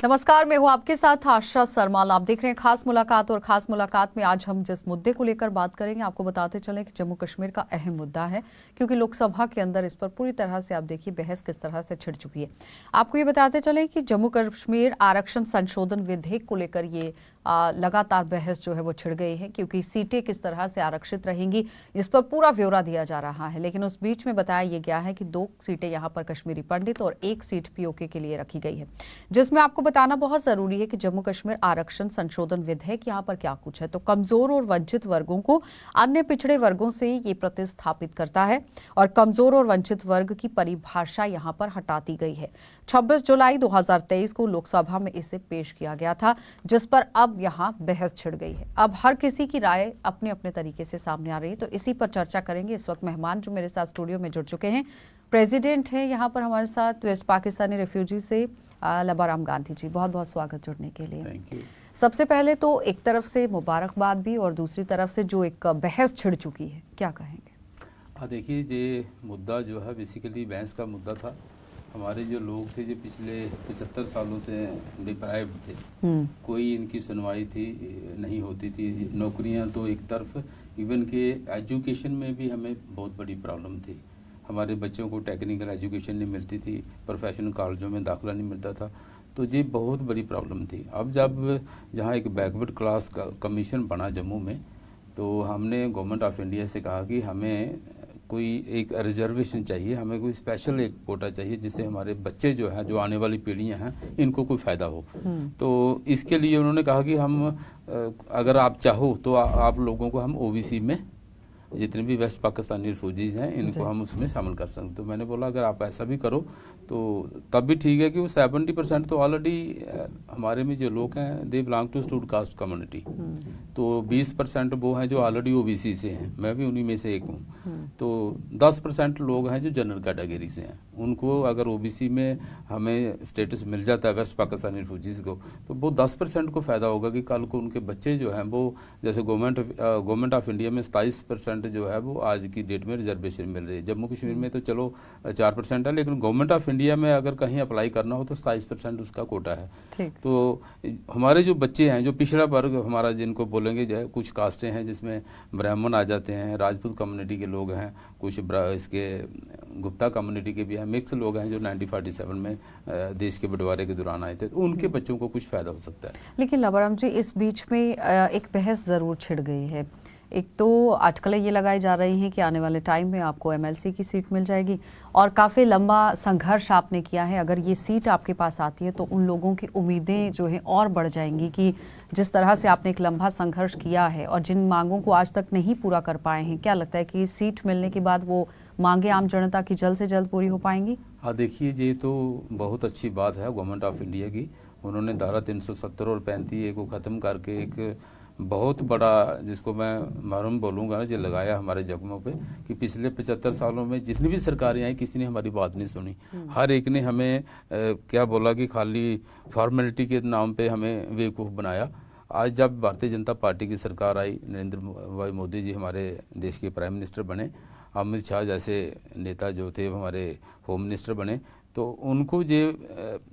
नमस्कार, मैं हूं आपके साथ आशा सरमाल। आप देख रहे हैं खास मुलाकात, और खास मुलाकात में आज हम जिस मुद्दे को लेकर बात करेंगे आपको बताते चलें कि जम्मू कश्मीर का अहम मुद्दा है, क्योंकि लोकसभा के अंदर इस पर पूरी तरह से आप देखिए बहस किस तरह से छिड़ चुकी है। आपको ये बताते चलें कि जम्मू कश्मीर आरक्षण संशोधन विधेयक को लेकर ये लगातार बहस जो है वो छिड़ गई है, क्योंकि सीटें किस तरह से आरक्षित रहेंगी इस पर पूरा ब्यौरा दिया जा रहा है। लेकिन उस बीच में बताया ये गया है कि 2 सीटें यहाँ पर कश्मीरी पंडित और 1 सीट पीओके के लिए रखी गई है, जिसमें आपको बताना बहुत जरूरी है कि जम्मू कश्मीर आरक्षण संशोधन विधेयक यहाँ पर क्या कुछ है। तो कमजोर और वंचित वर्गों को अन्य पिछड़े वर्गों से ये प्रतिस्थापित करता है, और कमजोर और वंचित वर्ग की परिभाषा यहाँ पर हटा दी गई है। 26 जुलाई 2023 को लोकसभा में इसे पेश किया गया था, जिस पर अब यहाँ बहस छिड़ गई है। अब हर किसी की राय अपने अपने तरीके से सामने आ रही है, तो इसी पर चर्चा करेंगे। इस वक्त मेहमान जो मेरे साथ स्टूडियो में जुड़ चुके हैं, प्रेसिडेंट हैं यहाँ पर हमारे साथ वेस्ट पाकिस्तानी रेफ्यूजी से लबाराम गांधी जी। बहुत बहुत स्वागत जुड़ने के लिए। Thank you. सबसे पहले तो एक तरफ से मुबारकबाद भी, और दूसरी तरफ से जो एक बहस छिड़ चुकी है, क्या कहेंगे? देखिए, ये मुद्दा जो है बेसिकली बहस का मुद्दा था। हमारे जो लोग थे जो पिछले 75 सालों से डिप्राइव्ड थे, कोई इनकी सुनवाई थी नहीं होती थी। नौकरियां तो एक तरफ, इवन के एजुकेशन में भी हमें बहुत बड़ी प्रॉब्लम थी। हमारे बच्चों को टेक्निकल एजुकेशन नहीं मिलती थी, प्रोफेशनल कॉलेजों में दाखिला नहीं मिलता था, तो ये बहुत बड़ी प्रॉब्लम थी। अब जब जहाँ एक बैकवर्ड क्लास का कमीशन बना जम्मू में, तो हमने गवर्नमेंट ऑफ इंडिया से कहा कि हमें कोई एक रिजर्वेशन चाहिए, हमें कोई स्पेशल एक कोटा चाहिए, जिससे हमारे बच्चे जो हैं, जो आने वाली पीढ़ियां हैं, इनको कोई फ़ायदा हो। तो इसके लिए उन्होंने कहा कि हम अगर आप चाहो तो आप लोगों को हम ओबीसी में, जितने भी वेस्ट पाकिस्तानी रिफ्यूजीज हैं, इनको हम उसमें शामिल कर सकते। तो मैंने बोला अगर आप ऐसा भी करो तो तब भी ठीक है कि वो 70% तो ऑलरेडी हमारे में जो लोग हैं they belong to scheduled caste community, तो 20% वो हैं जो ऑलरेडी ओबीसी से हैं, मैं भी उन्हीं में से एक हूँ। तो 10% लोग हैं जो जनरल कैटेगरी से हैं। उनको अगर ओबीसी में हमें स्टेटस मिल जाता है वेस्ट पाकिस्तानी रिफ्यूजीज को, तो वो 10% को फ़ायदा होगा कि कल को उनके बच्चे जो हैं वो, जैसे गवर्नमेंट ऑफ इंडिया में 27% जो है वो आज की डेट में रिजर्वेशन मिल रही है। जम्मू कश्मीर में तो चलो 4% है, लेकिन गवर्नमेंट ऑफ इंडिया में अगर कहीं अप्लाई करना हो तो 27% उसका कोटा है। तो हमारे जो बच्चे हैं, जो पिछड़ा वर्ग हमारा जिनको बोलेंगे, जो कुछ कास्टें हैं जिसमें ब्राह्मण आ जाते हैं, राजपूत कम्युनिटी के लोग हैं, कुछ इसके गुप्ता कम्युनिटी के भी हैं, मिक्स लोग हैं जो 1947 में देश के बंटवारे के दौरान आए थे, तो उनके बच्चों को कुछ फ़ायदा हो सकता है। लेकिन लबाराम जी, इस बीच में एक बहस ज़रूर छिड़ गई है। एक तो अटकलें ये लगाई जा रही हैं कि आने वाले टाइम में आपको एमएलसी की सीट मिल जाएगी, और काफ़ी लंबा संघर्ष आपने किया है। अगर ये सीट आपके पास आती है तो उन लोगों की उम्मीदें जो हैं और बढ़ जाएंगी कि जिस तरह से आपने एक लंबा संघर्ष किया है और जिन मांगों को आज तक नहीं पूरा कर पाए हैं, क्या लगता है कि सीट मिलने के बाद वो मांगे आम जनता की जल्द से जल्द पूरी हो पाएंगी? हाँ, देखिए, ये तो बहुत अच्छी बात है गवर्नमेंट ऑफ इंडिया की। उन्होंने धारा 370 और 35A को ख़त्म करके एक बहुत बड़ा, जिसको मैं मरहम बोलूँगा ना, जो लगाया हमारे जख्मों पे, कि पिछले 75 सालों में जितनी भी सरकारें आई, किसी ने हमारी बात नहीं सुनी। हर एक ने हमें क्या बोला कि खाली फॉर्मेलिटी के नाम पे हमें बेवकूफ़ बनाया। आज जब भारतीय जनता पार्टी की सरकार आई, नरेंद्र भाई मोदी जी हमारे देश के प्राइम मिनिस्टर बने, अमित शाह जैसे नेता जो थे हमारे होम मिनिस्टर बने, तो उनको ये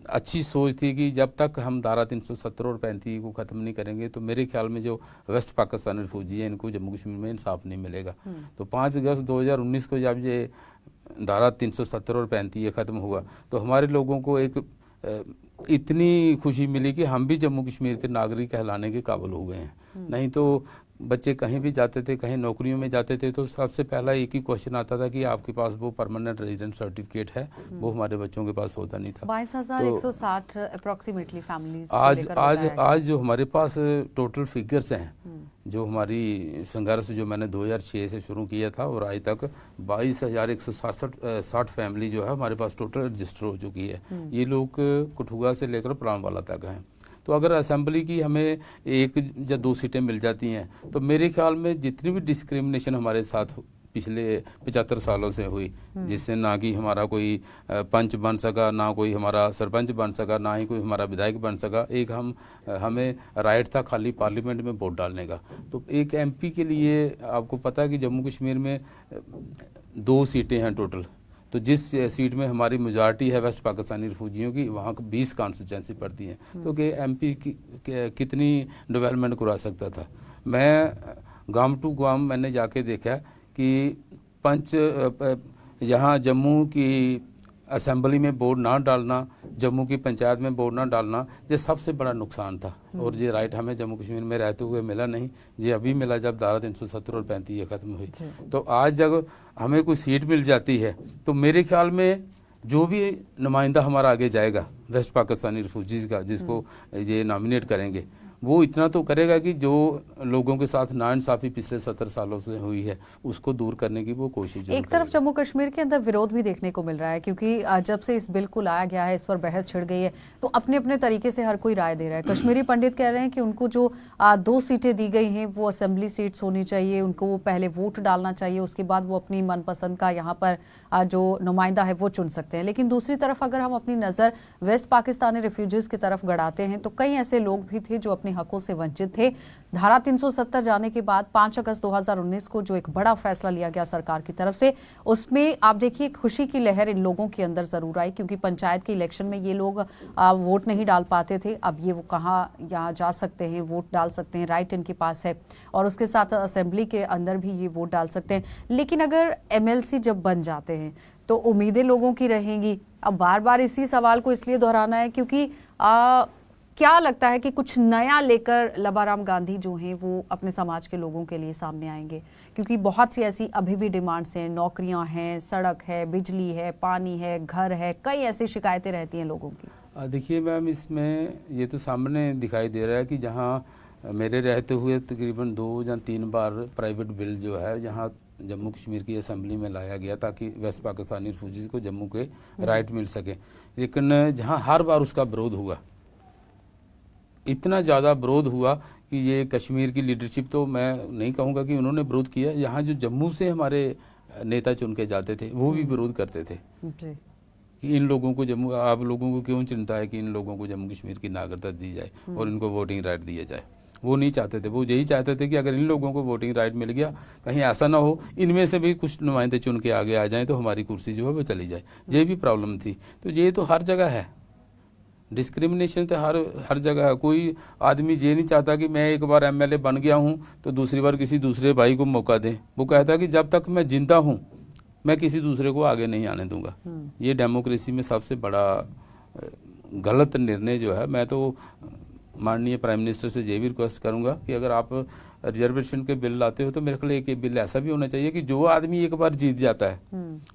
अच्छी सोच थी कि जब तक हम धारा 370 और 35 को ख़त्म नहीं करेंगे तो मेरे ख्याल में जो वेस्ट पाकिस्तान रिफ्यूजी है, इनको जम्मू कश्मीर में इंसाफ नहीं मिलेगा। तो 5 अगस्त 2019 को जब ये धारा 370 और 35 ख़त्म हुआ, तो हमारे लोगों को एक इतनी खुशी मिली कि हम भी जम्मू कश्मीर के नागरिक कहलाने के काबिल हो गए हैं। नहीं तो बच्चे कहीं भी जाते थे, कहीं नौकरियों में जाते थे, तो सबसे पहला एक ही क्वेश्चन आता था कि आपके पास वो परमानेंट रेजिडेंट सर्टिफिकेट है। वो हमारे बच्चों के पास होता नहीं था। 22,160 अप्रोक्सीमेटली फैमिलीज आज जो हमारे पास टोटल फिगर्स हैं, जो हमारी संघर्ष जो मैंने 2006 से शुरू किया था और आज तक 22,160 फैमिली जो है हमारे पास टोटल रजिस्टर हो चुकी है। ये लोग कठुआ से लेकर पलानवाला तक हैं। तो अगर असेंबली की हमें 1 या 2 सीटें मिल जाती हैं, तो मेरे ख्याल में जितनी भी डिस्क्रिमिनेशन हमारे साथ पिछले 75 सालों से हुई, जिससे ना कि हमारा कोई पंच बन सका, ना कोई हमारा सरपंच बन सका, ना ही कोई हमारा विधायक बन सका, एक हमें राइट था खाली पार्लियामेंट में वोट डालने का। तो एक एमपी के लिए आपको पता है कि जम्मू कश्मीर में 2 सीटें हैं टोटल, तो जिस सीट में हमारी मेजॉरिटी है वेस्ट पाकिस्तानी रिफ्यूजियों की, वहाँ 20 कॉन्स्टिट्यूंसी पड़ती हैं, तो कि एमपी कितनी डेवलपमेंट करा सकता था। मैं गांव टू गांव मैंने जाके देखा कि यहाँ जम्मू की असेंबली में वोट ना डालना, जम्मू की पंचायत में वोट ना डालना, ये सबसे बड़ा नुकसान था। और ये राइट हमें जम्मू कश्मीर में रहते हुए मिला नहीं, ये अभी मिला जब धारा 370 और 35 खत्म हुई। तो आज जब हमें कोई सीट मिल जाती है तो मेरे ख्याल में जो भी नुमाइंदा हमारा आगे जाएगा वेस्ट पाकिस्तानी रिफ्यूजीज़ का, जिसको ये नॉमिनेट करेंगे, वो इतना तो करेगा कि जो लोगों के साथ नाइंसाफ़ी पिछले 70 सालों से हुई है उसको दूर करने की वो कोशिश जरूर एक तरफ जम्मू कश्मीर के अंदर विरोध भी देखने को मिल रहा है, क्योंकि जब से इस बिल को लाया गया है, इस पर बहस छिड़ गई है, तो अपने अपने तरीके से हर कोई राय दे रहा है। कश्मीरी पंडित कह रहे हैं कि उनको जो 2 सीटें दी गई हैं वो असेंबली सीट्स होनी चाहिए, उनको वो पहले वोट डालना चाहिए, उसके बाद वो अपनी मनपसंद का यहाँ पर जो नुमाइंदा है वो चुन सकते हैं। लेकिन दूसरी तरफ अगर हम अपनी नज़र वेस्ट पाकिस्तानी रिफ्यूजीज की तरफ गड़ाते हैं तो कई ऐसे लोग भी थे जो अपने हकों से वंचित थे। धारा 370 जाने के बाद 5 अगस्त 2019 को जो एक बड़ा फैसला लिया गया सरकार की तरफ से, उसमें आप देखिए खुशी की लहर इन लोगों के अंदर जरूर आई, क्योंकि पंचायत के इलेक्शन में ये लोग वोट नहीं डाल पाते थे। अब ये वो कहाँ यहाँ जा सकते हैं, वोट डाल सकते हैं, राइट इनके पास है, और उसके साथ असेंबली के अंदर भी ये वोट डाल सकते हैं। लेकिन अगर एमएलसी जब बन जाते हैं तो उम्मीदें लोगों की रहेंगी। अब बार बार इसी सवाल को इसलिए दोहराना है क्योंकि क्या लगता है कि कुछ नया लेकर लबाराम गांधी जो हैं वो अपने समाज के लोगों के लिए सामने आएंगे, क्योंकि बहुत सी ऐसी अभी भी डिमांड्स हैं, नौकरियां हैं, सड़क है, बिजली है, पानी है, घर है, कई ऐसी शिकायतें रहती हैं लोगों की। देखिए मैम, इसमें ये तो सामने दिखाई दे रहा है कि जहाँ मेरे रहते हुए तकरीबन 2 या 3 बार प्राइवेट बिल जो है यहाँ जम्मू कश्मीर की असेंबली में लाया गया ताकि वेस्ट पाकिस्तानी रिफ्यूजीज को जम्मू के राइट मिल सके, लेकिन जहाँ हर बार उसका विरोध हुआ, इतना ज़्यादा विरोध हुआ कि ये कश्मीर की लीडरशिप, तो मैं नहीं कहूँगा कि उन्होंने विरोध किया, यहाँ जो जम्मू से हमारे नेता चुन के जाते थे वो भी विरोध करते थे कि इन लोगों को जम्मू, आप लोगों को क्यों चिंता है कि इन लोगों को जम्मू कश्मीर की नागरिकता दी जाए और इनको वोटिंग राइट दिया जाए। वो नहीं चाहते थे, वो यही चाहते थे कि अगर इन लोगों को वोटिंग राइट मिल गया, कहीं ऐसा ना हो इनमें से भी कुछ नुमाइंदे चुन के आगे आ जाएं तो हमारी कुर्सी जो है वो चली जाए। ये भी प्रॉब्लम थी। तो ये तो हर जगह है, डिस्क्रिमिनेशन तो हर जगह है। कोई आदमी ये नहीं चाहता कि मैं एक बार एमएलए बन गया हूँ तो दूसरी बार किसी दूसरे भाई को मौका दें। वो कहता है कि जब तक मैं जिंदा हूँ मैं किसी दूसरे को आगे नहीं आने दूंगा। ये डेमोक्रेसी में सबसे बड़ा गलत निर्णय जो है। मैं तो माननीय प्राइम मिनिस्टर से ये भी रिक्वेस्ट करूंगा कि अगर आप रिजर्वेशन के बिल लाते हो तो मेरे ख्याल एक बिल ऐसा भी होना चाहिए कि जो आदमी एक बार जीत जाता है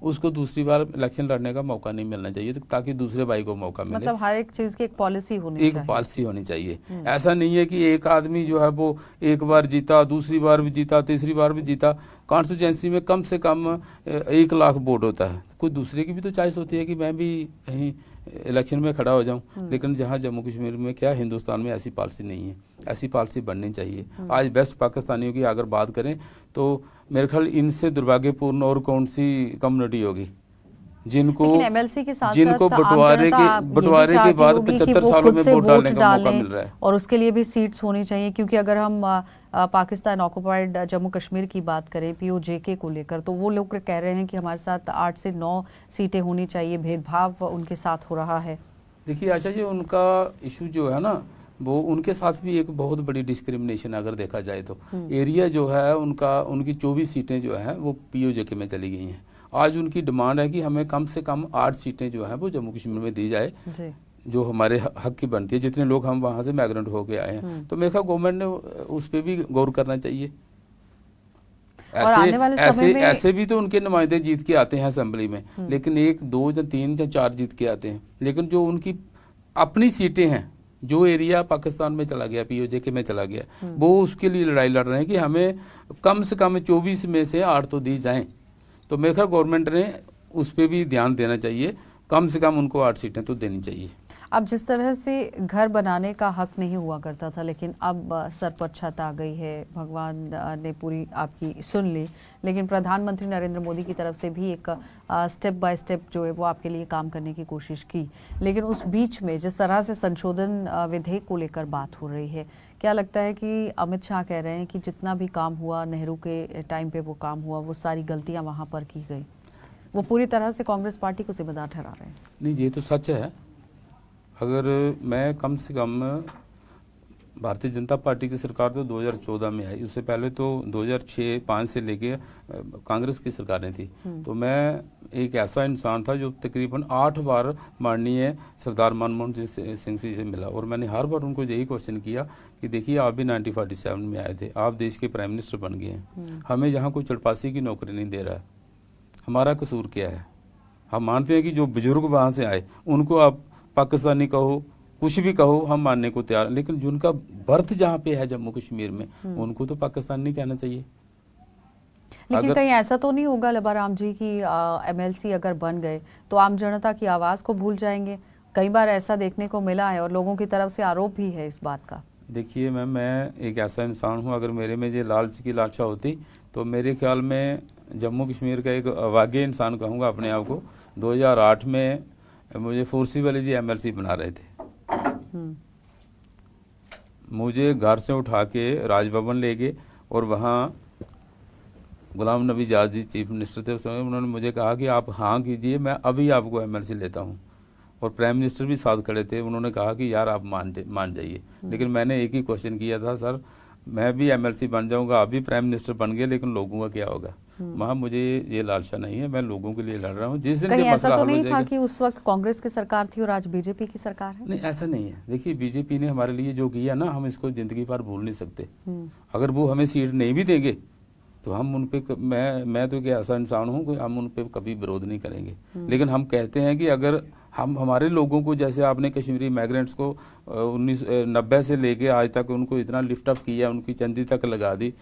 उसको दूसरी बार इलेक्शन लड़ने का मौका नहीं मिलना चाहिए, ताकि दूसरे भाई को मौका मिले। मतलब हर एक चीज की एक पॉलिसी होनी चाहिए, एक पॉलिसी होनी चाहिए। ऐसा नहीं है कि एक आदमी जो है वो एक बार जीता, दूसरी बार भी जीता, तीसरी बार भी जीता। कॉन्स्टिट्यूंसी में कम से कम 1 लाख वोट होता है। कोई दूसरे की भी तो चॉइस होती है कि मैं भी कहीं इलेक्शन में खड़ा हो जाऊं, लेकिन जहां जम्मू कश्मीर में क्या हिंदुस्तान में ऐसी पॉलिसी नहीं है। ऐसी पॉलिसी बननी चाहिए। आज वेस्ट पाकिस्तानियों की अगर बात करें तो मेरे ख्याल इनसे दुर्भाग्यपूर्ण और कौन सी कम्युनिटी होगी जिनको बंटवारे के बाद 75 सालों में वोट डालने का मौका मिल रहा है। और उसके लिए भी सीट्स होनी चाहिए, क्योंकि अगर हम पाकिस्तान ऑक्युपाइड जम्मू कश्मीर की बात करें पीओजेके को लेकर, तो वो लोग कह रहे हैं कि हमारे साथ 8 से 9 सीटें होनी चाहिए, भेदभाव उनके साथ हो रहा है। देखिए आशा जी, उनका इशू जो है ना, वो उनके साथ भी एक बहुत बड़ी डिस्क्रिमिनेशन अगर देखा जाए तो एरिया जो है उनकी 24 सीटें जो है वो पीओजेके में चली गई हैं। आज उनकी डिमांड है कि हमें कम से कम 8 सीटें जो है वो जम्मू कश्मीर में दी जाए जो हमारे हक की बनती है, जितने लोग हम वहाँ से माइग्रेंट होके आए हैं। तो मेरे ख्याल गवर्नमेंट ने उस पर भी गौर करना चाहिए। ऐसे भी तो उनके नुमाइंदे जीत के आते हैं असेंबली में, लेकिन 1, 2 या 3 या 4 जीत के आते हैं। लेकिन जो उनकी अपनी सीटें हैं, जो एरिया पाकिस्तान में चला गया, पीओजेके में चला गया, वो उसके लिए लड़ाई लड़ रहे हैं कि हमें कम से कम 24 में से 8 तो दी जाएं। तो मेरे ख्याल गवर्नमेंट ने उस पर भी ध्यान देना चाहिए, कम से कम उनको 8 सीटें तो देनी चाहिए। अब जिस तरह से घर बनाने का हक नहीं हुआ करता था, लेकिन अब सर पर छत आ गई है, भगवान ने पूरी आपकी सुन ली, लेकिन प्रधानमंत्री नरेंद्र मोदी की तरफ से भी एक स्टेप बाय स्टेप जो है वो आपके लिए काम करने की कोशिश की। लेकिन उस बीच में जिस तरह से संशोधन विधेयक को लेकर बात हो रही है, क्या लगता है कि अमित शाह कह रहे हैं कि जितना भी काम हुआ नेहरू के टाइम पे वो काम हुआ, वो सारी गलतियां वहाँ पर की गई? वो पूरी तरह से कांग्रेस पार्टी को जिम्मेदार ठहरा रहे हैं। नहीं, ये तो सच है। अगर मैं कम से कम भारतीय जनता पार्टी की सरकार तो 2014 में आई, उससे पहले तो 2006-5 से लेके कांग्रेस की सरकारें थी। तो मैं एक ऐसा इंसान था जो तकरीबन 8 बार माननीय सरदार मनमोहन सिंह जी से मिला, और मैंने हर बार उनको यही क्वेश्चन किया कि देखिए आप भी 1947 में आए थे, आप देश के प्राइम मिनिस्टर बन गए हैं, हमें यहाँ कोई चरपासी की नौकरी नहीं दे रहा है, हमारा कसूर क्या है? हम मानते हैं कि जो बुजुर्ग वहाँ से आए उनको आप पाकिस्तानी कहो, कुछ भी कहो, हम मानने को तैयार, लेकिन जिनका बर्थ जहाँ पे है जम्मू कश्मीर में, उनको तो पाकिस्तान नहीं कहना चाहिए। लेकिन कहीं ऐसा तो नहीं होगा लबाराम जी कि एमएलसी अगर बन गए तो आम जनता की आवाज को भूल जाएंगे? कई बार ऐसा देखने को मिला है और लोगों की तरफ से आरोप भी है इस बात का। देखिए मैम, मैं एक ऐसा इंसान हूँ, अगर मेरे में ये लालच की लालसा होती तो मेरे ख्याल में जम्मू कश्मीर का एक अभागे इंसान कहूँगा अपने आप को। 2008 में मुझे फुर्सी वाली जी एमएलसी बना रहे थे, मुझे घर से उठा के राजभवन ले गए और वहाँ गुलाम नबी आज़ाद जी चीफ मिनिस्टर थे उस समय, उन्होंने मुझे कहा कि आप हाँ कीजिए, मैं अभी आपको एमएलसी लेता हूँ। और प्राइम मिनिस्टर भी साथ खड़े थे, उन्होंने कहा कि यार आप मान जाइए। लेकिन मैंने एक ही क्वेश्चन किया था, सर मैं भी एमएलसी बन जाऊंगा, आप भी प्राइम मिनिस्टर बन गए, लेकिन लोगों का क्या होगा? वहाँ मुझे ये लालसा नहीं है, मैं लोगों के लिए लड़ रहा हूँ। जिस दिन कहीं ये ऐसा मसला तो हल हो नहीं था जाएगा। कि उस वक्त कांग्रेस की सरकार थी और आज बीजेपी की सरकार है? नहीं, ऐसा नहीं है। देखिए बीजेपी ने हमारे लिए जो किया ना, हम इसको जिंदगी भर भूल नहीं सकते। अगर वो हमें सीट नहीं भी देंगे तो हम उन पे मैं तो एक ऐसा इंसान हूँ कि हम उन पे कभी विरोध नहीं करेंगे। लेकिन हम कहते हैं कि अगर हम हमारे लोगों को, जैसे आपने कश्मीरी माइग्रेंट्स को 1990 से लेके आज तक उनको इतना लिफ्ट अप किया, उनकी चंदी तक लगा दी,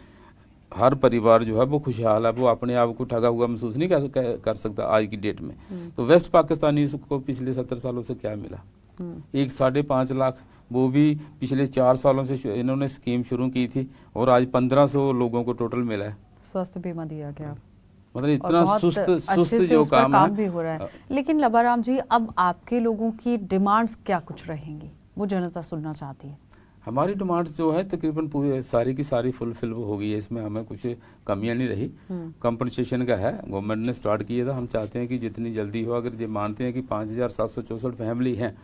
हर परिवार जो है वो खुशहाल है, वो अपने आप को ठगा हुआ महसूस नहीं कर सकता आज की डेट में। तो वेस्ट पाकिस्तानी को पिछले 70 सालों से क्या मिला? 1.5 लाख, वो भी पिछले 4 सालों से इन्होंने स्कीम शुरू की थी और आज 1500 लोगों को टोटल मिला है। स्वास्थ्य बीमा दिया गया, मतलब इतना सुस्त जो काम भी हो रहा है। लेकिन लबाराम जी, अब आपके लोगों की डिमांड्स क्या कुछ रहेंगी, वो जनता सुनना चाहती है। हमारी डिमांड्स जो है तकरीबन पूरी सारी की सारी फुलफिल हो गई है, इसमें हमें कुछ कमियां नहीं रही। कंपनसेशन का है, गवर्नमेंट ने स्टार्ट किया था, हम चाहते हैं कि जितनी जल्दी हो। अगर ये मानते हैं कि 5764 फैमिली हैं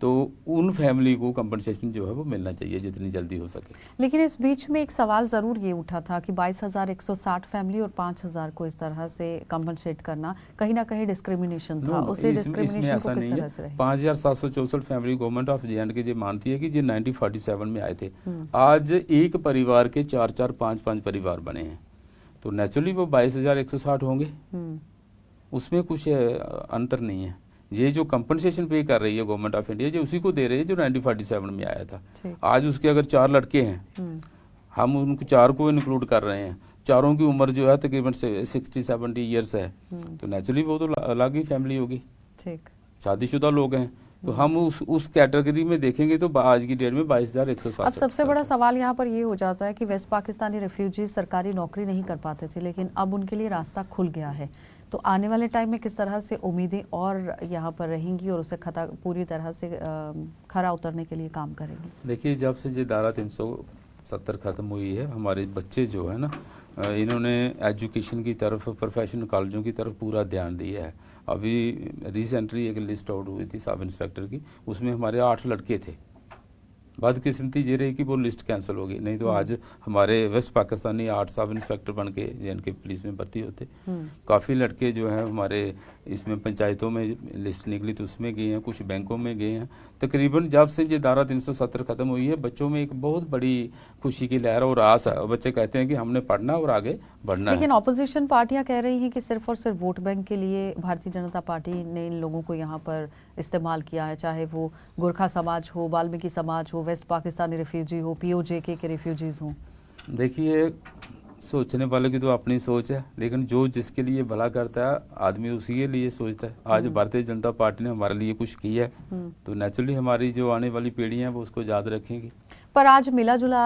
तो उन फैमिली को कंपनसेशन जो है वो मिलना चाहिए जितनी जल्दी हो सके। लेकिन इस बीच में एक सवाल ज़रूर ये उठा था कि 22,160 फैमिली और 5,000 को इस तरह से कंपनसेट करना कहीं ना कहीं डिस्क्रिमिनेशन था। उसे डिस्क्रिमिनेशन को किस तरह से रहे? 5764 फैमिली गवर्नमेंट ऑफ जे&के ये मानती है कि ये 1947 में आए थे। आज एक परिवार के 4-4, 5-5 परिवार बने हैं, तो नेचुरली वो 22,160 होंगे, उसमें कुछ अंतर नहीं है। ये जो कंपनसेशन पे कर रही है गवर्नमेंट ऑफ इंडिया, जो उसी को दे रही है जो 1947 में आया था। आज उसके अगर 4 लड़के हैं, हम उनको 4 को इंक्लूड कर रहे हैं, चारों की उम्र जो है तकरीबन 60-70 ईयर्स है, तो नेचुरली वो तो अलग ही फैमिली होगी, शादीशुदा लोग हैं। तो हम उस कैटेगरी में देखेंगे तो आज की डेट में 22,160। अब सबसे बड़ा सवाल यहाँ पर ये हो जाता है कि वेस्ट पाकिस्तानी रेफ्यूजी सरकारी नौकरी नहीं कर पाते थे, लेकिन अब उनके लिए रास्ता खुल गया है। तो आने वाले टाइम में किस तरह से उम्मीदें और यहाँ पर रहेंगी और उसे पूरी तरह से खरा उतरने के लिए काम करेंगे? देखिए, जब से ये धारा 370 ख़त्म हुई है, हमारे बच्चे जो है ना, इन्होंने एजुकेशन की तरफ, प्रोफेशनल कॉलेजों की तरफ पूरा ध्यान दिया है। अभी रिसेंटली एक लिस्ट आउट हुई थी सब इंस्पेक्टर की, उसमें हमारे 8 लड़के थे। बदकिस्मती ये रही कि वो लिस्ट कैंसिल हो गई, नहीं तो आज हमारे वेस्ट पाकिस्तानी 8 सब इंस्पेक्टर बन के जे&के पुलिस में भर्ती होते। काफ़ी लड़के जो हैं हमारे इसमें पंचायतों में लिस्ट निकली तो उसमें गए हैं, कुछ बैंकों में गए हैं। तकरीबन जब से ये धारा 370 ख़त्म हुई है, बच्चों में एक बहुत बड़ी खुशी की लहर और आस है, और बच्चे कहते हैं कि हमने पढ़ना और आगे बढ़ना है। लेकिन ऑपोजिशन पार्टियां कह रही हैं कि सिर्फ और सिर्फ वोट बैंक के लिए भारतीय जनता पार्टी ने इन लोगों को यहाँ पर इस्तेमाल किया है, चाहे वो गोरखा समाज हो, वाल्मीकि समाज हो, वेस्ट पाकिस्तानी रिफ्यूजी हो, POJK के रिफ्यूजीज हों। देखिए, सोचने वाले की तो अपनी सोच है, लेकिन जो जिसके लिए भला करता है आदमी उसी के लिए सोचता है। आज भारतीय जनता पार्टी ने हमारे लिए कुछ किया है, तो नेचुरली हमारी जो आने वाली पीढ़ी है वो उसको याद रखेंगी। पर आज मिला जुला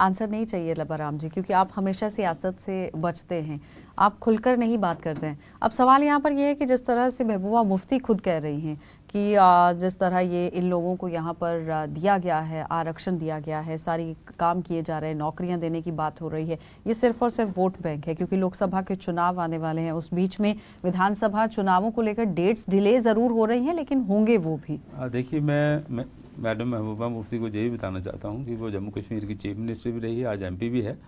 आंसर नहीं चाहिए लबाराम जी, क्योंकि आप हमेशा सियासत से बचते हैं, आप खुलकर नहीं बात करते हैं। अब सवाल यहाँ पर यह है कि जिस तरह से महबूबा मुफ्ती खुद कह रही हैं कि जिस तरह ये इन लोगों को यहाँ पर दिया गया है, आरक्षण दिया गया है, सारी काम किए जा रहे हैं, नौकरियां देने की बात हो रही है, ये सिर्फ और सिर्फ वोट बैंक है, क्योंकि लोकसभा के चुनाव आने वाले हैं। उस बीच में विधानसभा चुनावों को लेकर डेट्स डिले जरूर हो रही हैं, लेकिन होंगे वो भी। देखिए, मैं मैडम महबूबा मुफ्ती को ये भी बताना चाहता हूँ कि वो जम्मू कश्मीर की चीफ मिनिस्टर भी रही है, आज MP भी है।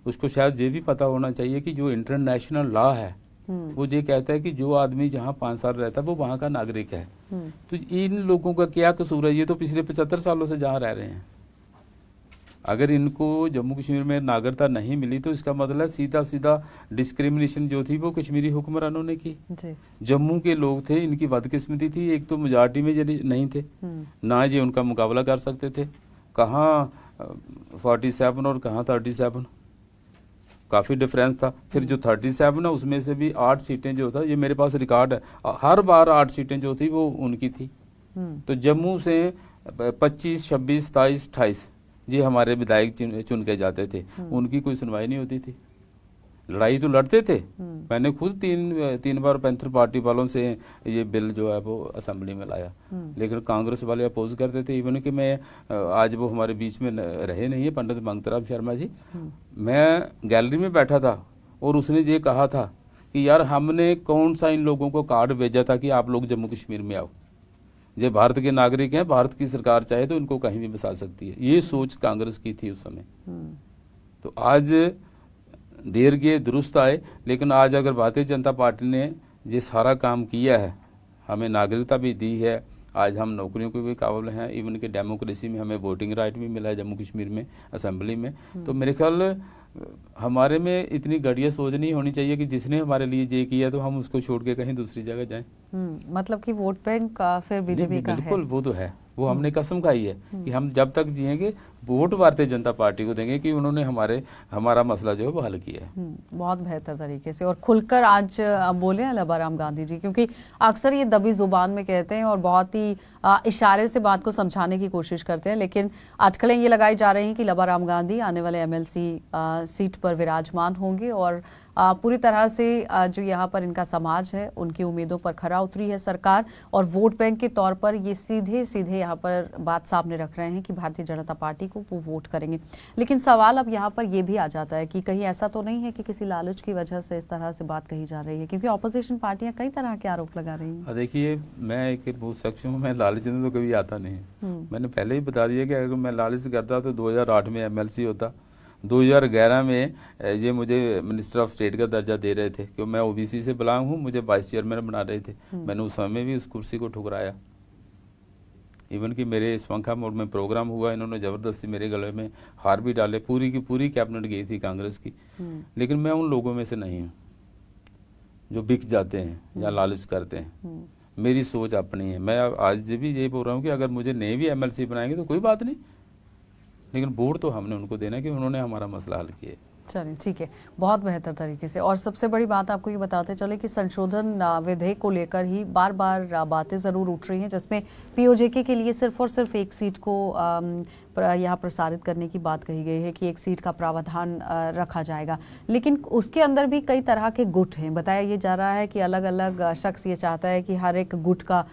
उसको शायद ये भी पता होना चाहिए कि जो इंटरनेशनल लॉ है वो ये कहता है कि जो आदमी जहाँ 5 साल रहता है वो वहाँ का नागरिक है। तो इन लोगों का क्या कसूर है? ये तो पिछले 75 सालों से जहाँ रह रहे हैं। अगर इनको जम्मू कश्मीर में नागरिकता नहीं मिली तो इसका मतलब सीधा सीधा डिस्क्रिमिनेशन जो थी वो कश्मीरी हुक्मरानों ने की। जम्मू के लोग थे, इनकी बदकिस्मती थी, एक तो मेजॉरिटी में ये नहीं थे, ना ये उनका मुकाबला कर सकते थे। कहाँ 47 और कहाँ 37, काफ़ी डिफरेंस था। फिर जो 37 है उसमें से भी 8 सीटें जो था, ये मेरे पास रिकॉर्ड है, हर बार 8 सीटें जो थी वो उनकी थी। तो जम्मू से 25, 26, 27, 28 ये हमारे विधायक चुन के जाते थे, उनकी कोई सुनवाई नहीं होती थी। लड़ाई तो लड़ते थे। मैंने खुद तीन बार पैंथर पार्टी वालों से ये बिल जो है वो असेंबली में लाया, लेकिन कांग्रेस वाले अपोज करते थे। इवन कि मैं आज वो हमारे बीच में रहे नहीं है, पंडित मंगतराम शर्मा जी। मैं गैलरी में बैठा था और उसने ये कहा था कि यार हमने कौन सा इन लोगों को कार्ड भेजा था कि आप लोग जम्मू कश्मीर में आओ, ये भारत के नागरिक हैं, भारत की सरकार चाहे तो इनको कहीं भी बसा सकती है। ये सोच कांग्रेस की थी उस समय। तो आज देर गए दुरुस्त आए, लेकिन आज अगर भारतीय जनता पार्टी ने ये सारा काम किया है, हमें नागरिकता भी दी है, आज हम नौकरियों के भी काबिल हैं, इवन कि डेमोक्रेसी में हमें वोटिंग राइट भी मिला है जम्मू कश्मीर में असेंबली में। तो मेरे ख्याल हमारे में इतनी घटिया सोच नहीं होनी चाहिए कि जिसने हमारे लिए ये किया तो हम उसको छोड़ के कहीं दूसरी जगह जाएं। मतलब कि वोट बैंक फिर बीजेपी का है। बिल्कुल, वो तो है, वो हमने कसम खाई है कि हम जब तक जिएंगे वोट भारतीय जनता पार्टी को देंगे कि उन्होंने हमारा मसला जो है वो हल किया है। बहुत बेहतर तरीके से और खुलकर आज बोले हैं लबाराम गांधी जी, क्योंकि अक्सर ये दबी जुबान में कहते हैं और बहुत ही इशारे से बात को समझाने की कोशिश करते हैं, लेकिन अटकलें ये लगाई जा रही हैं कि लबाराम गांधी आने वाले MLC सीट पर विराजमान होंगे और पूरी तरह से जो यहाँ पर इनका समाज है उनकी उम्मीदों पर खरा उतरी है सरकार, और वोट बैंक के तौर पर ये सीधे सीधे यहाँ पर बात सामने रख रहे हैं कि भारतीय जनता पार्टी को वो वोट करेंगे। लेकिन सवाल अब यहाँ पर ये भी आ जाता है कि कहीं ऐसा तो नहीं है कि किसी लालच की वजह से इस तरह से बात कही जा रही है, क्योंकि ऑपोजिशन पार्टियां कई तरह के आरोप लगा रही हैं। देखिए, मैं एक बहुत शख्स हूँ, मैं लालच में तो कभी आता नहीं। मैंने पहले ही बता दिया कि अगर मैं लालच करता तो 2008 में MLC होता। 2011 में ये मुझे मिनिस्टर ऑफ स्टेट का दर्जा दे रहे थे, क्योंकि मैं OBC से बिलोंग हूँ, मुझे वाइस चेयरमैन बना रहे थे। मैंने उस समय भी उस कुर्सी को ठुकराया। इवन कि मेरे स्वंखा मोड़ में प्रोग्राम हुआ, इन्होंने ज़बरदस्ती मेरे गले में हार भी डाले, पूरी की पूरी कैबिनेट गई थी कांग्रेस की। लेकिन मैं उन लोगों में से नहीं हूँ जो बिक जाते हैं या लालच करते हैं। मेरी सोच अपनी है। मैं आज भी यही बोल रहा हूँ कि अगर मुझे नहीं भी MLC बनाएंगे तो कोई बात नहीं, लेकिन वोट तो हमने उनको देना कि उन्होंने हमारा मसला हल किया। चलिए, ठीक है, बहुत बेहतर तरीके से। और सबसे बड़ी बात आपको ये बताते चले कि संशोधन विधेयक को लेकर ही बार बार बातें ज़रूर उठ रही हैं, जिसमें POJK के लिए सिर्फ और सिर्फ एक सीट को यहाँ प्रसारित करने की बात कही गई है कि एक सीट का प्रावधान रखा जाएगा, लेकिन उसके अंदर भी कई तरह के गुट हैं। बताया ये जा रहा है कि अलग अलग शख्स ये चाहता है कि हर एक गुट का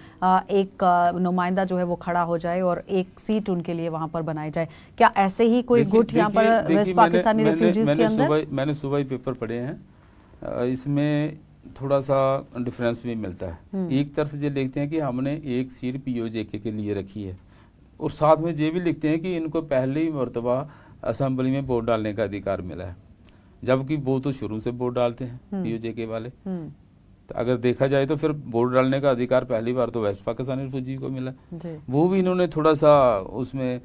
एक नुमाइंदा जो है वो खड़ा हो जाए और एक सीट उनके लिए वहां पर बनाई जाए। क्या ऐसे ही कोई गुट यहाँ पर वेस्ट पाकिस्तानी रेफ्यूजीज के अंदर? मैंने सुबह ही पेपर पढ़े हैं, इसमें थोड़ा सा डिफरेंस भी मिलता है। एक तरफ ये लिखते हैं कि हमने एक सीट POJK के लिए रखी है, और साथ में ये भी लिखते हैं कि इनको पहली मरतबा असेंबली में वोट डालने का अधिकार मिला है, जबकि वो तो शुरू से वोट डालते हैं POJK वाले। तो अगर देखा जाए तो फिर वोट डालने का अधिकार पहली बार तो वेस्ट पाकिस्तानी रिफ्यूजी को मिला। वो भी इन्होंने थोड़ा सा उसमें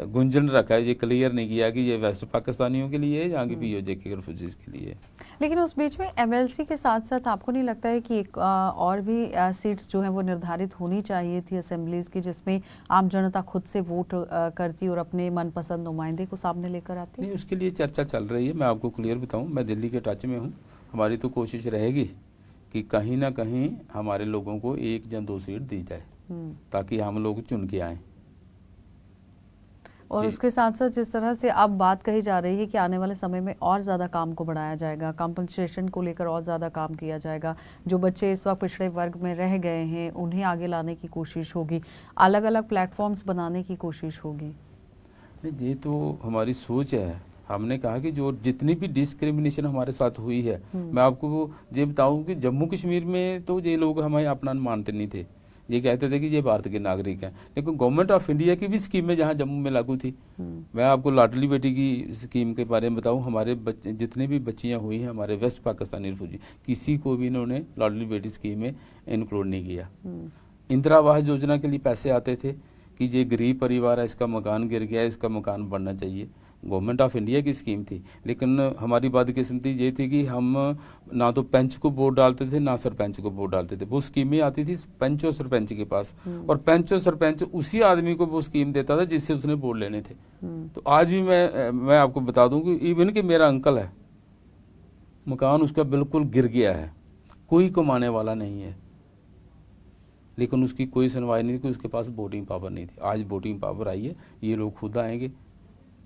गुंजन रखा है, ये क्लियर नहीं किया कि ये वेस्ट पाकिस्तानियों के लिए है या कि POJK के रिफ्यूजीज के लिए। लेकिन उस बीच में MLC के साथ साथ आपको नहीं लगता है कि एक और भी सीट्स जो हैं वो निर्धारित होनी चाहिए थी असेंबलीज की, जिसमें आम जनता खुद से वोट करती और अपने मनपसंद नुमाइंदे को सामने लेकर आती? नहीं, उसके लिए चर्चा चल रही है। मैं आपको क्लियर बताऊं, मैं दिल्ली के टच में हूँ। हमारी तो कोशिश रहेगी कि कहीं ना कहीं हमारे लोगों को 1 या 2 सीट दी जाए, ताकि हम लोग चुन के आए। और जी। उसके साथ साथ जिस तरह से अब बात कही जा रही है कि आने वाले समय में और ज़्यादा काम को बढ़ाया जाएगा, कंपनसेशन को लेकर और ज़्यादा काम किया जाएगा, जो बच्चे इस वक्त पिछड़े वर्ग में रह गए हैं उन्हें आगे लाने की कोशिश होगी, अलग अलग प्लेटफॉर्म्स बनाने की कोशिश होगी। नहीं, ये तो हमारी सोच है। हमने कहा कि जो जितनी भी डिस्क्रिमिनेशन हमारे साथ हुई है, मैं आपको ये बताऊं कि जम्मू कश्मीर में तो ये लोग हमें अपना मानते नहीं थे, ये कहते थे कि ये भारत के नागरिक हैं। लेकिन गवर्नमेंट ऑफ इंडिया की भी स्कीमें जहां जम्मू में लागू थी, मैं आपको लाडली बेटी की स्कीम के बारे में बताऊं, हमारे बच्चे जितने भी बच्चियां हुई हैं हमारे वेस्ट पाकिस्तानी रिफ्यूजी, किसी को भी इन्होंने लाडली बेटी स्कीम में इंक्लूड नहीं किया। इंदिरा आवास योजना के लिए पैसे आते थे कि ये गरीब परिवार है, इसका मकान गिर गया है, इसका मकान बनना चाहिए, गवर्नमेंट ऑफ इंडिया की स्कीम थी। लेकिन हमारी बदकिस्मती ये थी कि हम ना तो पंच को वोट डालते थे ना सरपंच को वोट डालते थे। वो स्कीमें आती थी पंच और सरपंच के पास, और पंच और सरपंच उसी आदमी को वो स्कीम देता था जिससे उसने वोट लेने थे। तो आज भी मैं आपको बता दूं कि इवन कि मेरा अंकल है, मकान उसका बिल्कुल गिर गया है, कोई कमाने वाला नहीं है, लेकिन उसकी कोई सुनवाई नहीं थी कि उसके पास वोटिंग पावर नहीं थी। आज वोटिंग पावर आई है, ये लोग खुद आएंगे,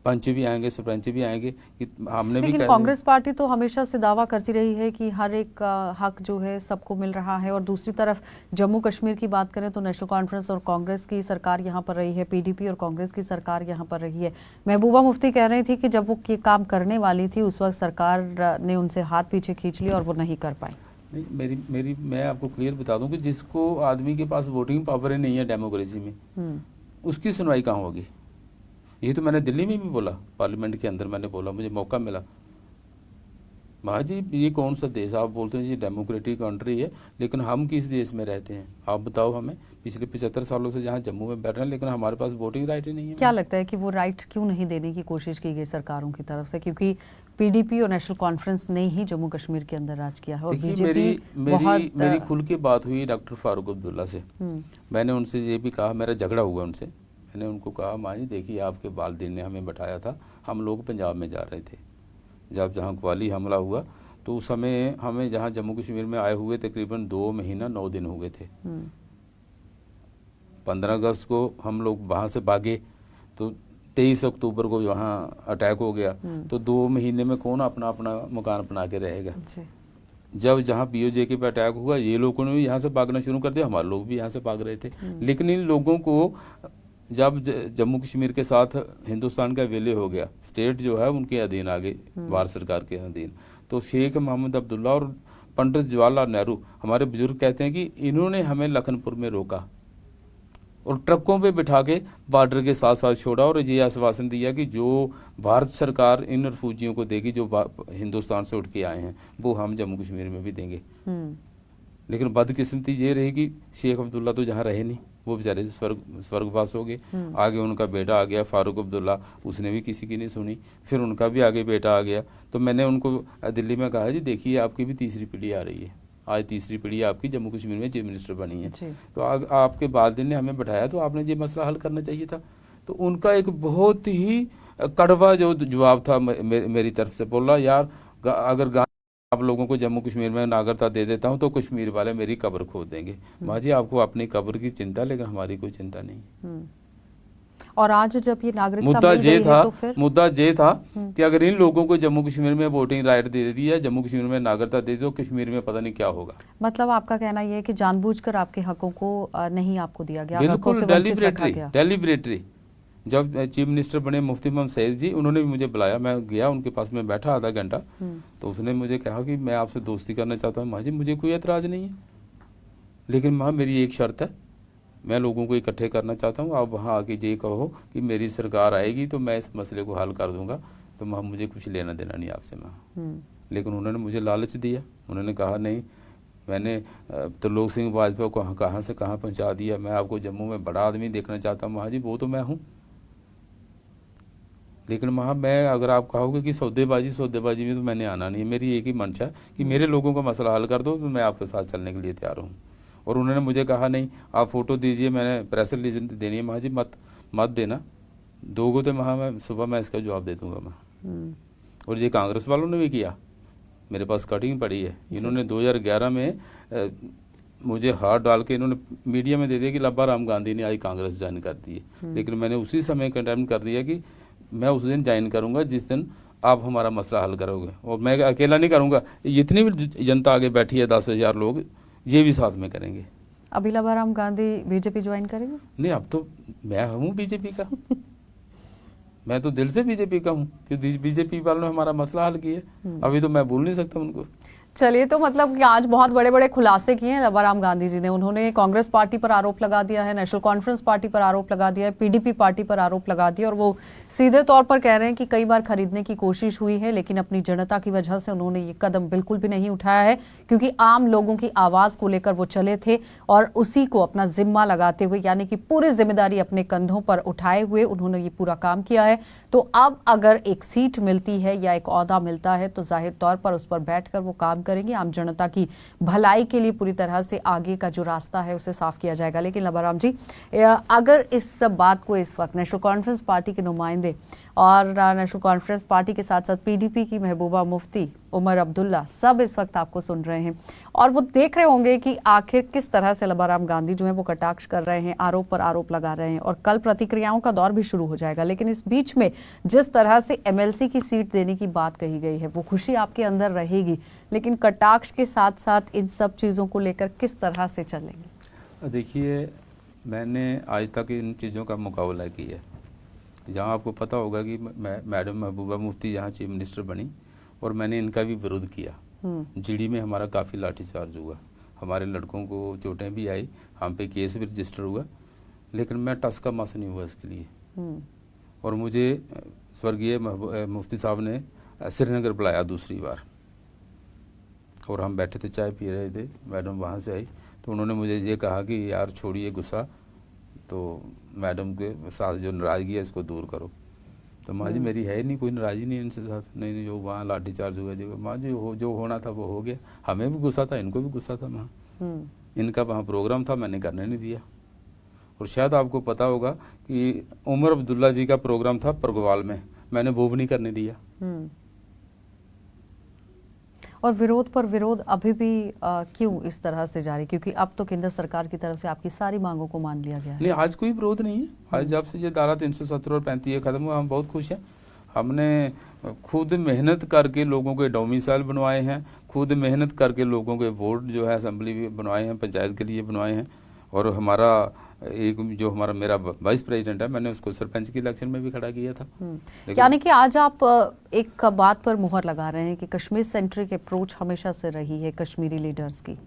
पंच भी आएंगे, सरपंच भी आएंगे कि हमने भी लेकिन कांग्रेस पार्टी तो हमेशा से दावा करती रही है कि हर एक का हक जो है सबको मिल रहा है, और दूसरी तरफ जम्मू कश्मीर की बात करें तो नेशनल कॉन्फ्रेंस और कांग्रेस की सरकार यहाँ पर रही है, पीडीपी और कांग्रेस की सरकार यहाँ पर रही है। महबूबा मुफ्ती कह रही थी कि जब वो ये काम करने वाली थी उस वक्त सरकार ने उनसे हाथ पीछे खींच लिया और वो नहीं कर पाई। नहीं, मैं आपको क्लियर बता दूं कि जिसको आदमी के पास वोटिंग पावर ही नहीं है डेमोक्रेसी में, उसकी सुनवाई कहाँ होगी। ये तो मैंने दिल्ली में भी बोला, पार्लियामेंट के अंदर मैंने बोला, मुझे मौका मिला। महाजी ये कौन सा देश, आप बोलते हैं ये डेमोक्रेटिक कंट्री है, लेकिन हम किस देश में रहते हैं आप बताओ हमें। पिछले 75 सालों से जहाँ जम्मू में बैठ रहे हैं, लेकिन हमारे पास वोटिंग राइट ही नहीं है। क्या लगता है कि वो राइट क्यों नहीं देने की कोशिश की गई सरकारों की तरफ से, क्योंकि पीडीपी और नेशनल कॉन्फ्रेंस ने ही जम्मू कश्मीर के अंदर राज किया है और बीजेपी बहुत मेरी खुल के बात हुई डॉक्टर फारूक अब्दुल्ला से। मैंने उनसे ये भी कहा, मेरा झगड़ा हुआ उनसे, मैंने उनको कहा माँ जी देखिए आपके वालिदैन ने हमें बैठाया था, हम लोग पंजाब में जा रहे थे, जब जहाँ ग्वाली हमला हुआ तो उस समय हमें जहाँ जम्मू कश्मीर में आए हुए तकरीबन 2 महीना 9 दिन हो गए थे। 15 अगस्त को हम लोग वहाँ से भागे तो 23 अक्टूबर को वहाँ अटैक हो गया, तो 2 महीने में कौन अपना अपना मकान बना के रहेगा। जब जहाँ पीओजे के पे अटैक हुआ ये लोगों ने भी यहाँ से भागना शुरू कर दिया, हमारे लोग भी यहाँ से भाग रहे थे। लेकिन इन लोगों को जब जम्मू कश्मीर के साथ हिंदुस्तान का विलय हो गया, स्टेट जो है उनके अधीन आ गई, भारत सरकार के अधीन, तो शेख मोहम्मद अब्दुल्ला और पंडित जवाहरलाल नेहरू हमारे बुजुर्ग कहते हैं कि इन्होंने हमें लखनपुर में रोका और ट्रकों पे बिठा के बॉर्डर के साथ साथ छोड़ा और ये आश्वासन दिया कि जो भारत सरकार इन रिफ्यूजियों को देगी जो हिंदुस्तान से उठ के आए हैं वो हम जम्मू कश्मीर में भी देंगे। लेकिन बदकिस्मती ये रही कि शेख अब्दुल्ला तो जहाँ रहे नहीं, वो बेचारे स्वर्गवास हो गए। आगे उनका बेटा आ गया फारूक अब्दुल्ला, उसने भी किसी की नहीं सुनी, फिर उनका भी आगे बेटा आ गया। तो मैंने उनको दिल्ली में कहा जी देखिए आपकी भी तीसरी पीढ़ी आ रही है, आज तीसरी पीढ़ी आपकी जम्मू कश्मीर में चीफ मिनिस्टर बनी है, तो आपके वालिदैन ने हमें बैठाया तो आपने ये मसला हल करना चाहिए था। तो उनका एक बहुत ही कड़वा जो जवाब था मेरी तरफ से, बोला यार अगर आप लोगों को जम्मू कश्मीर में नागरिकता दे देता हूं तो कश्मीर वाले मेरी कब्र खोद देंगे। माँ जी आपको अपनी कब्र की चिंता, लेकिन हमारी कोई चिंता नहीं। और आज जब ये नागरिकता मिल गई है तो फिर मुद्दा ये था कि अगर इन लोगों को जम्मू कश्मीर में वोटिंग राइट दे दी है, जम्मू कश्मीर में नागरिकता दे दी तो कश्मीर में पता नहीं क्या होगा। मतलब आपका कहना यह है कि जानबूझकर आपके हकों को नहीं आपको दिया गया, बिल्कुल डेलिबरेटरी। जब चीफ मिनिस्टर बने मुफ्ती मोहम्मद सईद जी, उन्होंने भी मुझे बुलाया, मैं गया उनके पास में बैठा आधा घंटा, तो उसने मुझे कहा कि मैं आपसे दोस्ती करना चाहता हूँ। माँ जी मुझे कोई एतराज़ नहीं है, लेकिन माँ मेरी एक शर्त है, मैं लोगों को इकट्ठे करना चाहता हूँ, आप वहाँ आके ये कहो कि मेरी सरकार आएगी तो मैं इस मसले को हल कर दूंगा, तो माँ मुझे कुछ लेना देना नहीं आपसे माँ। लेकिन उन्होंने मुझे लालच दिया, उन्होंने कहा नहीं, मैंने त्रिलोक सिंह वाजपेयी को कहाँ से कहाँ पहुँचा दिया, मैं आपको जम्मू में बड़ा आदमी देखना चाहता हूँ। माँ जी वो तो मैं हूँ, लेकिन वहाँ मैं अगर आप कहोगे कि सौदेबाजी में तो मैंने आना नहीं है। मेरी एक ही मंशा है कि मेरे लोगों का मसला हल कर दो तो मैं आपके साथ चलने के लिए तैयार हूँ। और उन्होंने मुझे कहा नहीं आप फ़ोटो दीजिए, मैंने प्रेस रिलीज देनी है। माँ जी मत देना, दोगे तो वहाँ मैं सुबह मैं इसका जवाब दे दूँगा मैं। और ये कांग्रेस वालों ने भी किया, मेरे पास कटिंग पड़ी है। इन्होंने 2011 में मुझे हाथ डाल के इन्होंने मीडिया में दे दिया कि लब्बा राम गांधी ने आज कांग्रेस ज्वाइन कर दी है, लेकिन मैंने उसी समय कंडेम कर दिया कि मैं उस दिन ज्वाइन करूंगा जिस दिन आप हमारा मसला हल करोगे, और मैं अकेला नहीं करूंगा, जितनी भी जनता आगे बैठी है 10,000 लोग, ये भी साथ में करेंगे। अभी लब्बा राम गांधी बीजेपी ज्वाइन करेंगे? नहीं, अब तो मैं हूँ बीजेपी का मैं तो दिल से बीजेपी का हूँ, क्योंकि बीजेपी वालों ने हमारा मसला हल किया। अभी तो मैं भूल नहीं सकता उनको। चलिए, तो मतलब कि आज बहुत बड़े बड़े खुलासे किए हैं लब्बा राम गांधी जी ने। उन्होंने कांग्रेस पार्टी पर आरोप लगा दिया है, नेशनल कॉन्फ्रेंस पार्टी पर आरोप लगा दिया है, पीडीपी पार्टी पर आरोप लगा दिया, और वो सीधे तौर पर कह रहे हैं कि कई बार खरीदने की कोशिश हुई है, लेकिन अपनी जनता की वजह से उन्होंने ये कदम बिल्कुल भी नहीं उठाया है, क्योंकि आम लोगों की आवाज को लेकर वो चले थे और उसी को अपना जिम्मा लगाते हुए, यानी कि पूरी जिम्मेदारी अपने कंधों पर उठाए हुए उन्होंने ये पूरा काम किया है। तो अब अगर एक सीट मिलती है या एक ओहदा मिलता है तो जाहिर तौर पर उस पर बैठकर वो काम करेंगे, आम जनता की भलाई के लिए पूरी तरह से आगे का जो रास्ता है उसे साफ किया जाएगा। लेकिन लब्बा राम जी, अगर इस सब बात को इस वक्त नेशनल कॉन्फ्रेंस पार्टी के नुमाइंदे और नेशनल कॉन्फ्रेंस पार्टी के साथ साथ पीडीपी की महबूबा मुफ्ती, उमर अब्दुल्ला, सब इस वक्त आपको सुन रहे हैं और वो देख रहे होंगे कि आखिर किस तरह से लब्बा राम गांधी जो है वो कटाक्ष कर रहे हैं, आरोप पर आरोप लगा रहे हैं, और कल प्रतिक्रियाओं का दौर भी शुरू हो जाएगा। लेकिन इस बीच में जिस तरह से एमएलसी की सीट देने की बात कही गई है, वो खुशी आपके अंदर रहेगी, लेकिन कटाक्ष के साथ साथ इन सब चीजों को लेकर किस तरह से चलेंगे? देखिए, मैंने आज तक इन चीज़ों का मुकाबला किया है। जहाँ आपको पता होगा कि मैडम महबूबा मुफ्ती यहाँ चीफ मिनिस्टर बनी और मैंने इनका भी विरोध किया। जीडी में हमारा काफ़ी लाठीचार्ज हुआ, हमारे लड़कों को चोटें भी आई, हम पे केस भी रजिस्टर हुआ, लेकिन मैं टस का मस नहीं हुआ इसके लिए। और मुझे स्वर्गीय मुफ्ती साहब ने श्रीनगर बुलाया दूसरी बार, और हम बैठे थे, चाय पी रहे थे, मैडम वहाँ से आई तो उन्होंने मुझे ये कहा कि यार छोड़िए गुस्सा, तो मैडम के साथ जो नाराज़गी है इसको दूर करो। तो माँ जी मेरी है नहीं, कोई नाराज़गी नहीं इनसे साथ, नहीं जो वहाँ लाठीचार्ज हुआ जो माँ जी जो होना था वो हो गया। हमें भी गुस्सा था, इनको भी गुस्सा था। माँ इनका वहाँ प्रोग्राम था, मैंने करने नहीं दिया। और शायद आपको पता होगा कि उमर अब्दुल्ला जी का प्रोग्राम था परगवाल में, मैंने वो भी नहीं करने दिया। और विरोध पर विरोध अभी भी क्यों इस तरह से जारी? क्योंकि अब तो केंद्र सरकार की तरफ से आपकी सारी मांगों को मान लिया गया है। नहीं, आज कोई विरोध नहीं है। आज जब से ये धारा 370 और 35 खत्म हुआ, हम बहुत खुश हैं। हमने खुद मेहनत करके लोगों के डोमिसाइल बनवाए हैं, खुद मेहनत करके लोगों के वोट जो है असेंबली भी बनवाए हैं, पंचायत के लिए बनवाए हैं। और हमारा एक जो हमारा मेरा वाइस प्रेसिडेंट है, मैंने उसको सरपंच की इलेक्शन में भी खड़ा किया था। यानी कि आज आप एक बात पर मुहर लगा रहे हैं कि कश्मीर सेंट्रिक अप्रोच हमेशा से रही है कश्मीरी लीडर्स की।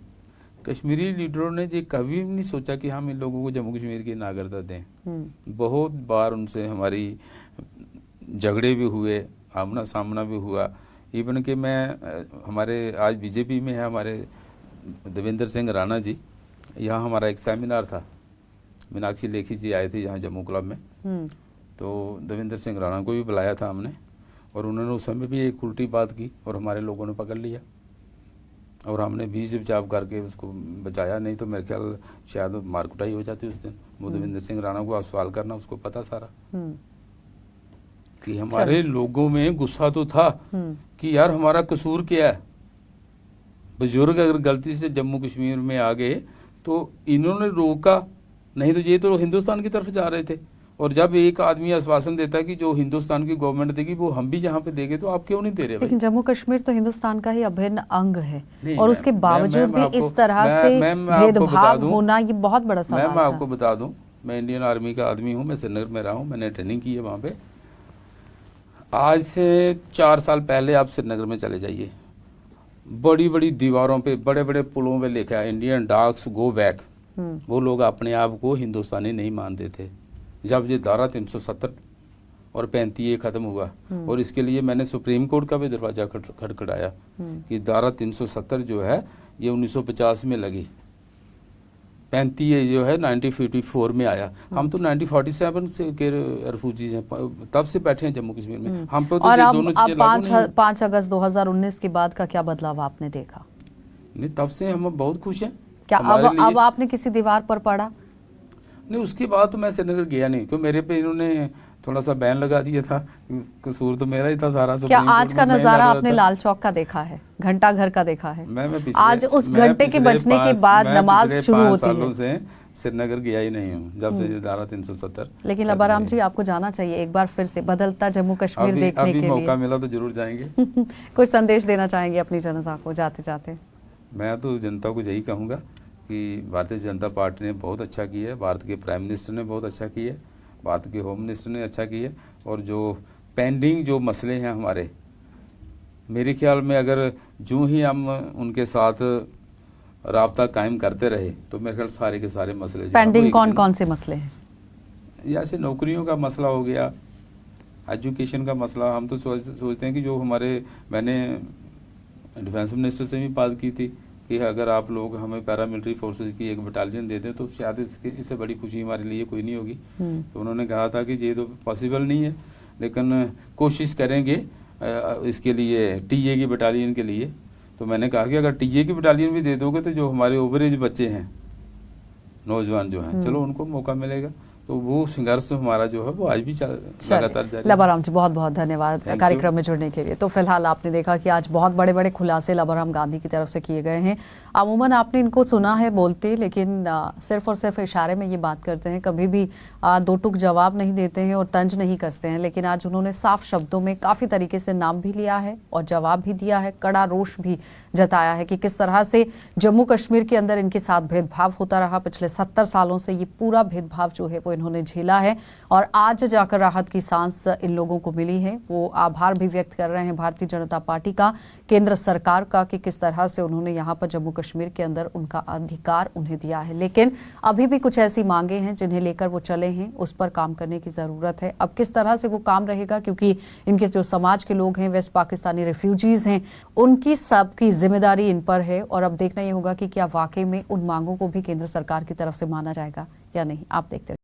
कश्मीरी लीडरों ने ये कभी भी नहीं सोचा कि हम इन लोगों को जम्मू कश्मीर की नागरिकता दें। बहुत बार उनसे हमारी झगड़े भी हुए, आमना सामना भी हुआ। इवन कि मैं हमारे आज बीजेपी में है हमारे देवेंद्र सिंह राणा जी, यहाँ हमारा एक सेमिनार था, मीनाक्षी लेखी जी आए थे यहाँ जम्मू क्लब में, तो देवेंद्र सिंह राणा को भी बुलाया था हमने, और उन्होंने उस समय भी एक उल्टी बात की और हमारे लोगों ने पकड़ लिया, और हमने बीच बचाव करके उसको बचाया, नहीं तो मेरे ख्याल शायद मारकुटाई हो जाती उस दिन। वो देवेंद्र सिंह राणा को आप सवाल करना, उसको पता सारा कि हमारे लोगों में गुस्सा तो था कि यार हमारा कसूर क्या है। बुजुर्ग अगर गलती से जम्मू कश्मीर में आ गए तो इन्होंने रोका, नहीं तो ये तो हिंदुस्तान की तरफ जा रहे थे। और जब एक आदमी आश्वासन देता है कि जो हिंदुस्तान की गवर्नमेंट देगी वो हम भी जहाँ पे देंगे, तो आप क्यों नहीं दे रहे? लेकिन जम्मू कश्मीर तो हिंदुस्तान का ही अभिन्न अंग है, और उसके बावजूद भी इस तरह से भेदभाव होना ये बहुत बड़ा सवाल है। मैं आपको बता दूं, मैं इंडियन आर्मी का आदमी हूँ, मैं श्रीनगर में रहा हूँ, मैंने ट्रेनिंग की है वहाँ पे। आज से 4 साल पहले आप श्रीनगर में चले जाइए, बड़ी बड़ी दीवारों पे, बड़े बड़े पुलों पे लिखा है इंडियन डॉग्स गो बैक। वो लोग अपने आप को हिंदुस्तानी नहीं मानते थे। जब ये धारा 370 और 35 खत्म हुआ, और इसके लिए मैंने सुप्रीम कोर्ट का भी दरवाजा खटखटाया कि धारा 370 जो है ये 1950 में लगी, 35 जो है 1954 में आया। हम तो 1947 से के रिफ्यूजीज हैं, तब से बैठे हैं जम्मू कश्मीर में। हम पे तो और ये अब दोनों चीजें 5 अगस्त 2019 के बाद का क्या बदलाव आपने देखा? नहीं, तब से हम बहुत खुश हैं। क्या अब आपने किसी दीवार पर पढ़ा? नहीं, उसके बाद तो मैं श्रीनगर गया नहीं, क्योंकि मेरे पे इन्होंने थोड़ा सा बैन लगा दिया था, कसूर तो मेरा ही था सारा। क्या सुप्रीम आज कोर्ट का में बैन नजारा लगा आपने था। लाल चौक का देखा है, घंटा घर का देखा है? आज उस मैं घंटे के पिछले बजने के 5 बाद मैं नमाज पिछले शुरू 5 होती सालों है। से श्रीनगर गया ही नहीं हूँ, जब से ये धारा 370। लेकिन लबाराम जी, आपको जाना चाहिए एक बार फिर से बदलता जम्मू कश्मीर देखने अभी के मौका लिए। मिला तो जरूर जाएंगे। कुछ संदेश देना चाहेंगे अपनी जनता को जाते जाते? मैं तो जनता को यही कहूँगा कि भारतीय जनता पार्टी ने बहुत अच्छा किया है, भारत के प्राइम मिनिस्टर ने बहुत अच्छा किया है, भारत के होम मिनिस्टर ने अच्छा किया है, और जो पेंडिंग जो मसले हैं हमारे, मेरे ख्याल में अगर जो ही हम उनके साथ राब्ता कायम करते रहे तो मेरे ख्याल सारे के सारे मसले जो हैं वो पेंडिंग एक कौन दिन- कौन से मसले हैं? जैसे नौकरियों का मसला हो गया, एजुकेशन का मसला। हम तो सोचते हैं कि जो मैंने डिफेंस मिनिस्टर से भी बात की थी कि अगर आप लोग हमें पैरामिलिट्री फोर्सेज की एक बटालियन दे दें तो शायद इससे बड़ी खुशी हमारे लिए कोई नहीं होगी। तो उन्होंने कहा था कि ये तो पॉसिबल नहीं है, लेकिन कोशिश करेंगे इसके लिए, टीए की बटालियन के लिए। तो मैंने कहा कि अगर टीए की बटालियन भी दे दोगे तो जो हमारे ओवरेज बच्चे हैं, नौजवान जो हैं, चलो उनको मौका मिलेगा। तो वो संघर्ष हमारा जो है वो आज भी लगातार जारी है। लबाराम जी, बहुत बहुत धन्यवाद Thank कार्यक्रम you. में जुड़ने के लिए। तो फिलहाल आपने देखा कि आज बहुत बड़े बड़े खुलासे लबाराम गांधी की तरफ से किए गए हैं। अमूमन आपने इनको सुना है बोलते, लेकिन सिर्फ और सिर्फ इशारे में ये बात करते हैं, कभी भी दो टुक जवाब नहीं देते हैं और तंज नहीं कसते हैं। लेकिन आज उन्होंने साफ शब्दों में काफ़ी तरीके से नाम भी लिया है और जवाब भी दिया है, कड़ा रोष भी जताया है कि किस तरह से जम्मू कश्मीर के अंदर इनके साथ भेदभाव होता रहा। पिछले 70 सालों से ये पूरा भेदभाव जो है वो इन्होंने झेला है, और आज जाकर राहत की सांस इन लोगों को मिली है। वो आभार भी व्यक्त कर रहे हैं भारतीय जनता पार्टी का, केंद्र सरकार का, कि किस तरह से उन्होंने यहाँ पर जम्मू कश्मीर के अंदर उनका अधिकार उन्हें दिया है। लेकिन अभी भी कुछ ऐसी मांगे हैं जिन्हें लेकर वो चले हैं, उस पर काम करने की जरूरत है। अब किस तरह से वो काम रहेगा, क्योंकि इनके जो समाज के लोग हैं, वेस्ट पाकिस्तानी रिफ्यूजीज हैं, उनकी सबकी जिम्मेदारी इन पर है। और अब देखना ये होगा कि क्या वाकई में उन मांगों को भी केंद्र सरकार की तरफ से माना जाएगा या नहीं। आप देखते